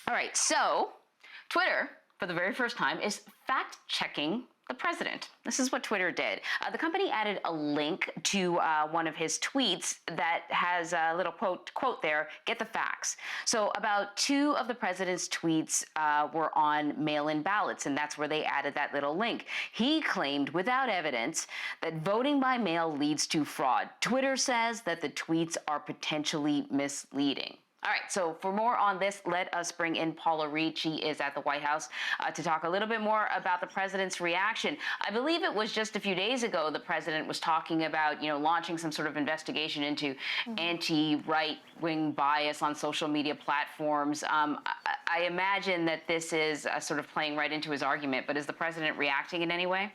All right, so Twitter, for the very first time, is fact-checking the president. This is what Twitter did. The company added a link to one of his tweets that has a little quote there, "Get the facts." So about 2 of the president's tweets were on mail-in ballots, and that's where they added that little link. He claimed without evidence that voting by mail leads to fraud. Twitter says that the tweets are potentially misleading. All right, so for more on this, let us bring in Paula Reed. She is at the White House to talk a little bit more about the president's reaction. I believe it was just a few days ago the president was talking about, launching some sort of investigation into anti-right-wing bias on social media platforms. I imagine that this is sort of playing right into his argument, but is the president reacting in any way?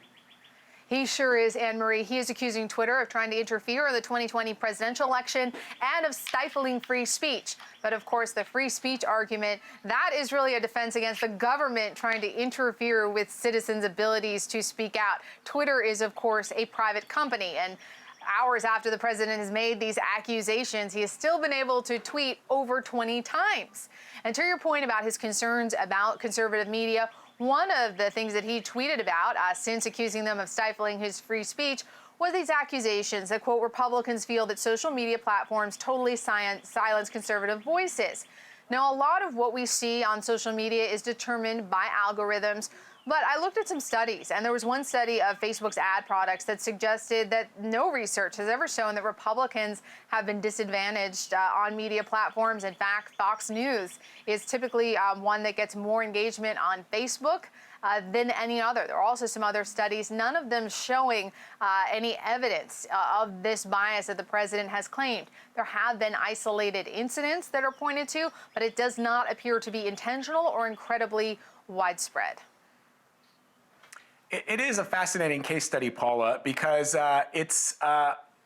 He sure is, Anne-Marie. He is accusing Twitter of trying to interfere in the 2020 presidential election and of stifling free speech. But of course, the free speech argument, that is really a defense against the government trying to interfere with citizens' abilities to speak out. Twitter is, of course, a private company, and hours after the president has made these accusations, he has still been able to tweet over 20 times. And to your point about his concerns about conservative media, one of the things that he tweeted about since accusing them of stifling his free speech was these accusations that, quote, Republicans feel that social media platforms totally silence conservative voices. Now, a lot of what we see on social media is determined by algorithms, but I looked at some studies, and there was one study of Facebook's ad products that suggested that no research has ever shown that Republicans have been disadvantaged on media platforms. In fact, Fox News is typically one that gets more engagement on Facebook than any other. There are also some other studies, none of them showing any evidence of this bias that the president has claimed. There have been isolated incidents that are pointed to, but it does not appear to be intentional or incredibly widespread. It is a fascinating case study, Paula, because it's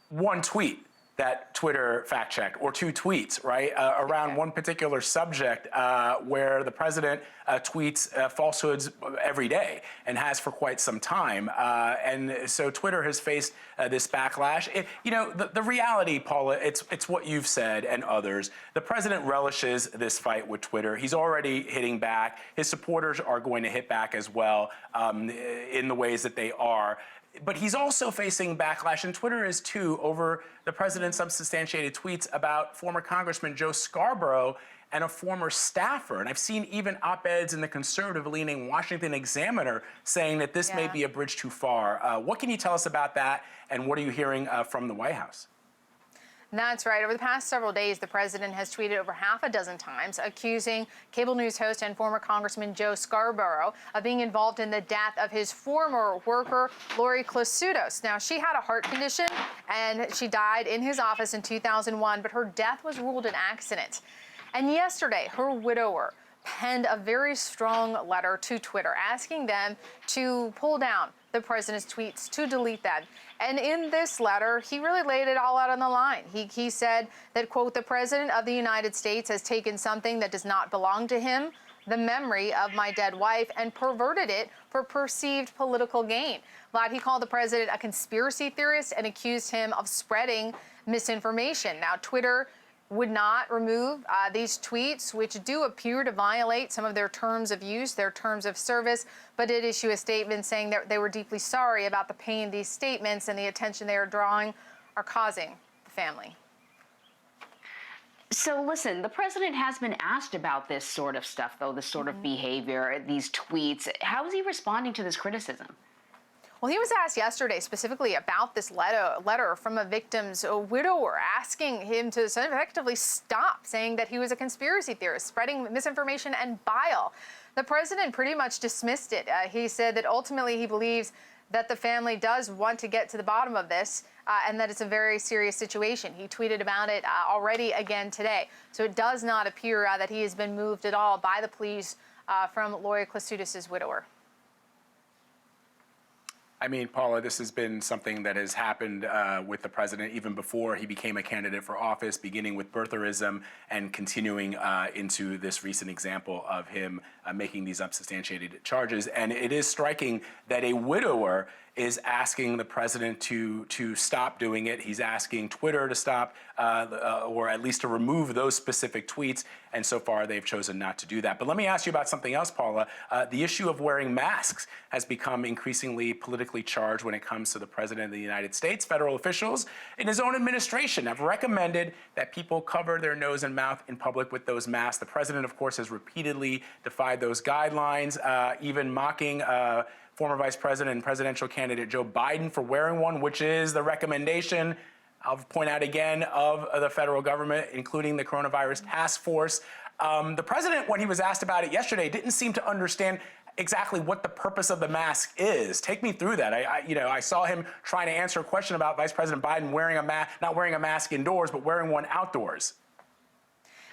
one tweet that Twitter fact-checked, or 2 tweets, right, around one particular subject where the president tweets falsehoods every day and has for quite some time. And so Twitter has faced this backlash. The reality, Paula, it's what you've said and others. The president relishes this fight with Twitter. He's already hitting back. His supporters are going to hit back as well in the ways that they are. But he's also facing backlash, and Twitter is too, over the president's unsubstantiated tweets about former Congressman Joe Scarborough and a former staffer. And I've seen even op-eds in the conservative-leaning Washington Examiner saying that this may be a bridge too far. What can you tell us about that, and what are you hearing from the White House? That's right. Over the past several days, the president has tweeted over half a dozen times, accusing cable news host and former Congressman Joe Scarborough of being involved in the death of his former worker, Lori Klasutos. Now, she had a heart condition, and she died in his office in 2001, but her death was ruled an accident. And yesterday, her widower penned a very strong letter to Twitter asking them to pull down the president's tweets, to delete them. And in this letter, he really laid it all out on the line. He said that, quote, the president of the United States has taken something that does not belong to him, the memory of my dead wife, and perverted it for perceived political gain. Vlad, he called the president a conspiracy theorist and accused him of spreading misinformation. Now, Twitter would not remove these tweets, which do appear to violate some of their terms of use, their terms of service, but did issue a statement saying that they were deeply sorry about the pain these statements and the attention they are causing the family. So listen, the president has been asked about this sort of stuff, though, this sort of behavior, these tweets. How is he responding to this criticism? Well, he was asked yesterday specifically about this letter from a victim's widower, asking him to effectively stop saying that he was a conspiracy theorist, spreading misinformation and bile. The president pretty much dismissed it. He said that ultimately he believes that the family does want to get to the bottom of this and that it's a very serious situation. He tweeted about it already again today. So it does not appear that he has been moved at all by the pleas from Lori Klasutos' widower. I mean, Paula, this has been something that has happened with the president even before he became a candidate for office, beginning with birtherism and continuing into this recent example of him making these unsubstantiated charges. And it is striking that a widower is asking the president to stop doing it. He's asking Twitter to stop or at least to remove those specific tweets. And so far, they've chosen not to do that. But let me ask you about something else, Paula. The issue of wearing masks has become increasingly politically charged when it comes to the president of the United States. Federal officials in his own administration have recommended that people cover their nose and mouth in public with those masks. The president, of course, has repeatedly defied those guidelines, even mocking former Vice President and presidential candidate Joe Biden for wearing one, which is the recommendation, I'll point out again, of the federal government, including the coronavirus task force. The president, when he was asked about it yesterday, didn't seem to understand exactly what the purpose of the mask is. Take me through that. I saw him trying to answer a question about Vice President Biden not wearing a mask indoors, but wearing one outdoors.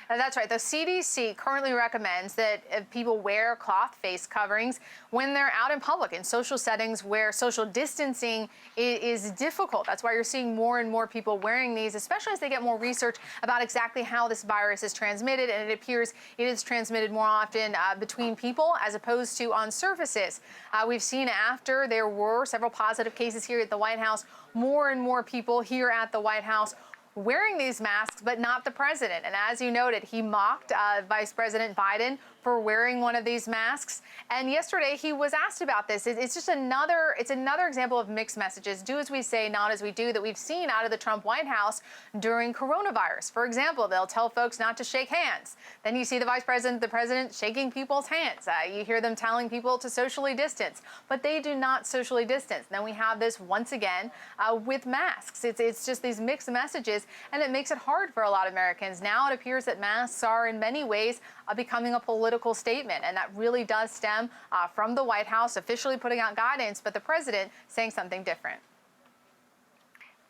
That's right. The CDC currently recommends that people wear cloth face coverings when they're out in public in social settings where social distancing is difficult. That's why you're seeing more and more people wearing these, especially as they get more research about exactly how this virus is transmitted. And it appears it is transmitted more often between people as opposed to on surfaces. We've seen after there were several positive cases here at the White House, more and more people here at the White House wearing these masks, but not the president. And as you noted, he mocked Vice President Biden for wearing one of these masks. And yesterday he was asked about this. It's just another example of mixed messages. Do as we say, not as we do, that we've seen out of the Trump White House during coronavirus. For example, they'll tell folks not to shake hands. Then you see the vice president, the president shaking people's hands. You hear them telling people to socially distance, but they do not socially distance. Then we have this once again with masks. It's just these mixed messages, and it makes it hard for a lot of Americans. Now it appears that masks are in many ways becoming a political statement, and that really does stem from the White House officially putting out guidance, but the president saying something different.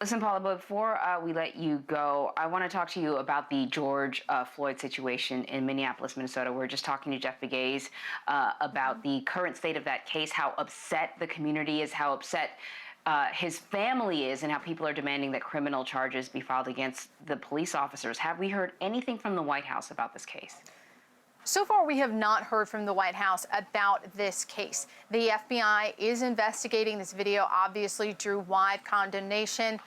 Listen, Paula, before we let you go, I want to talk to you about the George Floyd situation in Minneapolis, Minnesota. We're just talking to Jeff Begay's about the current state of that case, how upset the community is, how upset his family is, and how people are demanding that criminal charges be filed against the police officers. Have we heard anything from the White House about this case? So far, we have not heard from the White House about this case. The FBI is investigating. This video obviously drew wide condemnation.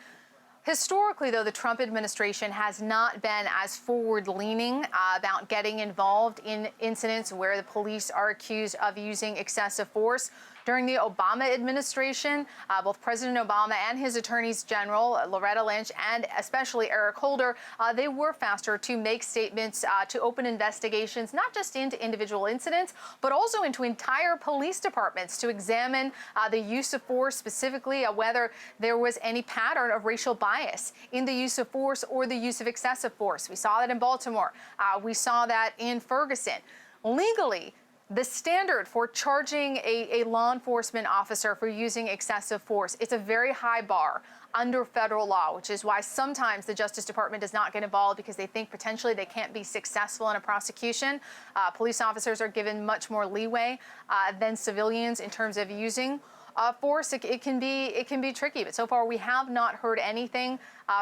Historically, though, the Trump administration has not been as forward-leaning about getting involved in incidents where the police are accused of using excessive force. During the Obama administration, both President Obama and his attorneys general, Loretta Lynch, and especially Eric Holder, they were faster to make statements, to open investigations, not just into individual incidents, but also into entire police departments to examine the use of force, specifically whether there was any pattern of racial bias in the use of force or the use of excessive force. We saw that in Baltimore. We saw that in Ferguson. Legally, the standard for charging a law enforcement officer for using excessive force, it's a very high bar under federal law, which is why sometimes the Justice Department does not get involved because they think potentially they can't be successful in a prosecution. Police officers are given much more leeway than civilians in terms of using force. It can be tricky, but so far we have not heard anything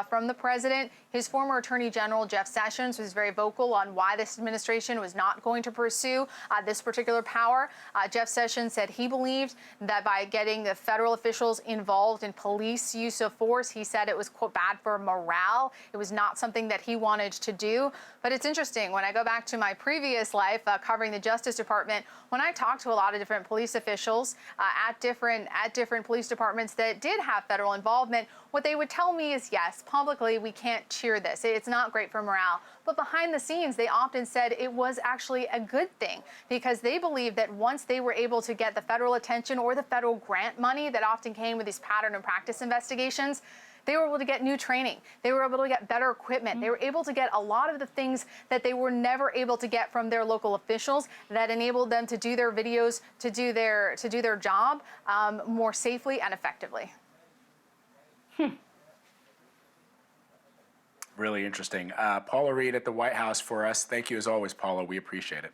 from the president. His former Attorney General, Jeff Sessions, was very vocal on why this administration was not going to pursue this particular power. Jeff Sessions said he believed that by getting the federal officials involved in police use of force, he said it was, quote, bad for morale. It was not something that he wanted to do. But it's interesting, when I go back to my previous life covering the Justice Department, when I talked to a lot of different police officials at different police departments that did have federal involvement, what they would tell me is, yes, publicly we can't cheer this. It's not great for morale. But behind the scenes, they often said it was actually a good thing because they believed that once they were able to get the federal attention or the federal grant money that often came with these pattern and practice investigations, they were able to get new training. They were able to get better equipment. They were able to get a lot of the things that they were never able to get from their local officials that enabled them to do their videos, to do their job more safely and effectively. Really interesting. Paula Reed at the White House for us. Thank you as always, Paula. We appreciate it.